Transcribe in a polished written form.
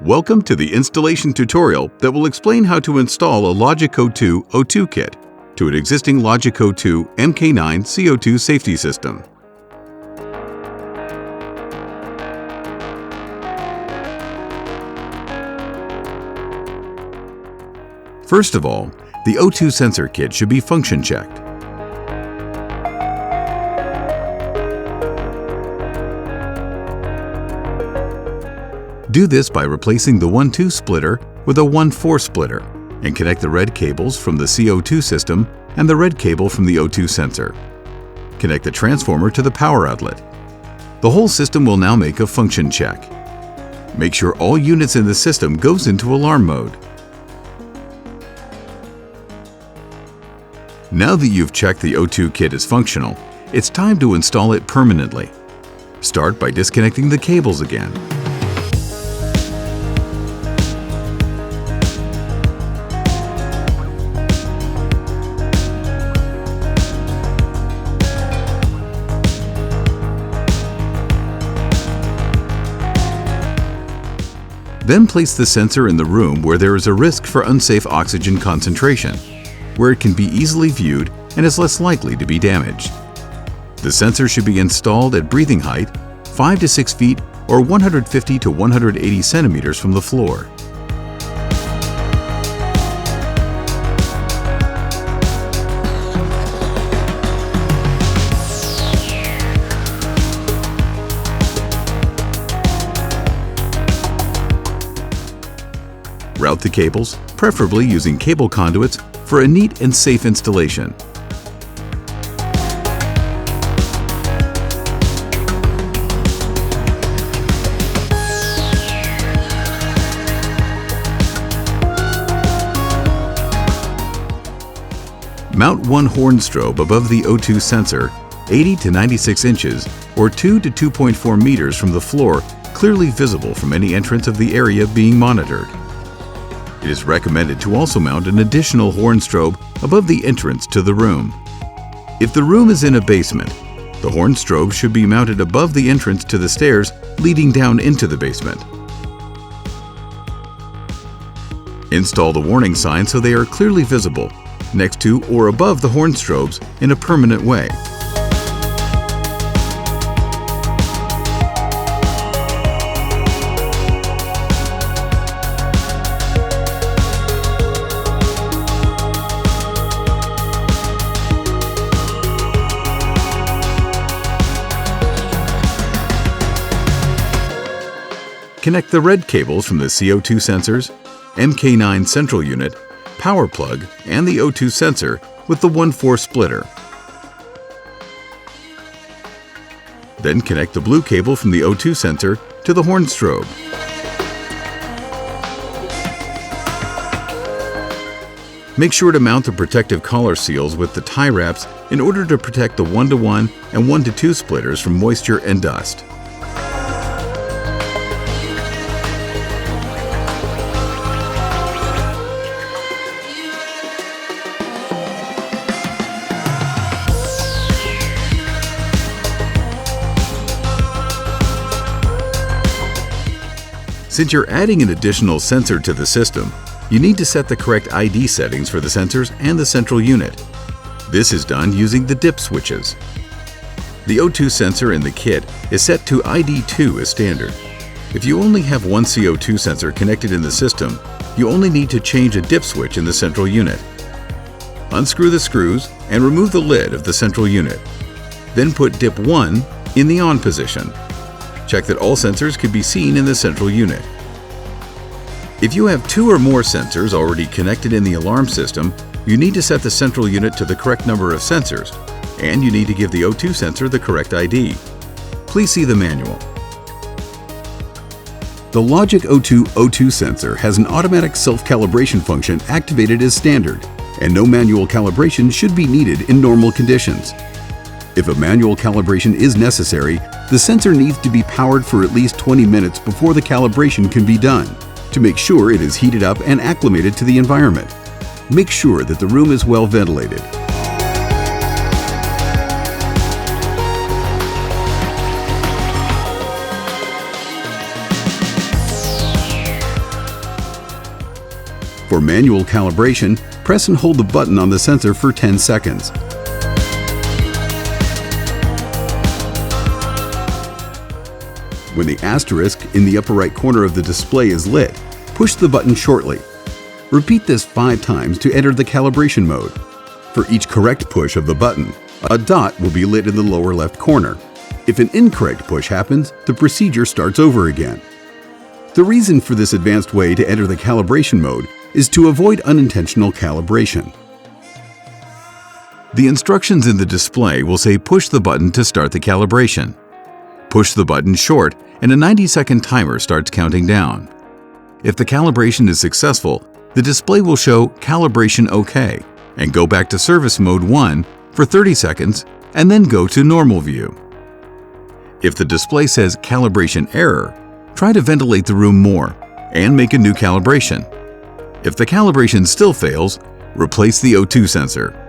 Welcome to the installation tutorial that will explain how to install a Mk9 O2 KIT to an existing Mk9 Mk9 CO2 safety system. First of all, the O2 sensor kit should be function checked. Do this by replacing the 1-2 splitter with a 1-4 splitter and connect the red cables from the CO2 system and the red cable from the O2 sensor. Connect the transformer to the power outlet. The whole system will now make a function check. Make sure all units in the system goes into alarm mode. Now that you've checked the O2 kit is functional, it's time to install it permanently. Start by disconnecting the cables again. Then place the sensor in the room where there is a risk for unsafe oxygen concentration, where it can be easily viewed and is less likely to be damaged. The sensor should be installed at breathing height, 5 to 6 feet or 150 to 180 centimeters from the floor. Route the cables, preferably using cable conduits, for a neat and safe installation. Mount one horn strobe above the O2 sensor, 80 to 96 inches or 2 to 2.4 meters from the floor, clearly visible from any entrance of the area being monitored. It is recommended to also mount an additional horn strobe above the entrance to the room. If the room is in a basement, the horn strobe should be mounted above the entrance to the stairs leading down into the basement. Install the warning signs so they are clearly visible, next to or above the horn strobes in a permanent way. Connect the red cables from the CO2 sensors, Mk9 central unit, power plug, and the O2 sensor with the 1-4 splitter. Then connect the blue cable from the O2 sensor to the horn strobe. Make sure to mount the protective collar seals with the tie wraps in order to protect the 1-1 and 1-2 splitters from moisture and dust. Since you're adding an additional sensor to the system, you need to set the correct ID settings for the sensors and the central unit. This is done using the dip switches. The O2 sensor in the kit is set to ID2 as standard. If you only have one CO2 sensor connected in the system, you only need to change a dip switch in the central unit. Unscrew the screws and remove the lid of the central unit. Then put dip 1 in the on position. Check that all sensors can be seen in the central unit. If you have 2 or more sensors already connected in the alarm system, you need to set the central unit to the correct number of sensors, and you need to give the O2 sensor the correct ID. Please see the manual. The Mk9 O2 sensor has an automatic self-calibration function activated as standard, and no manual calibration should be needed in normal conditions. If a manual calibration is necessary, the sensor needs to be powered for at least 20 minutes before the calibration can be done, to make sure it is heated up and acclimated to the environment. Make sure that the room is well ventilated. For manual calibration, press and hold the button on the sensor for 10 seconds. When the asterisk in the upper right corner of the display is lit, push the button shortly. Repeat this 5 times to enter the calibration mode. For each correct push of the button, a dot will be lit in the lower left corner. If an incorrect push happens, the procedure starts over again. The reason for this advanced way to enter the calibration mode is to avoid unintentional calibration. The instructions in the display will say push the button to start the calibration. Push the button short and a 90-second timer starts counting down. If the calibration is successful, the display will show Calibration OK and go back to Service Mode 1 for 30 seconds and then go to Normal View. If the display says Calibration Error, try to ventilate the room more and make a new calibration. If the calibration still fails, replace the O2 sensor.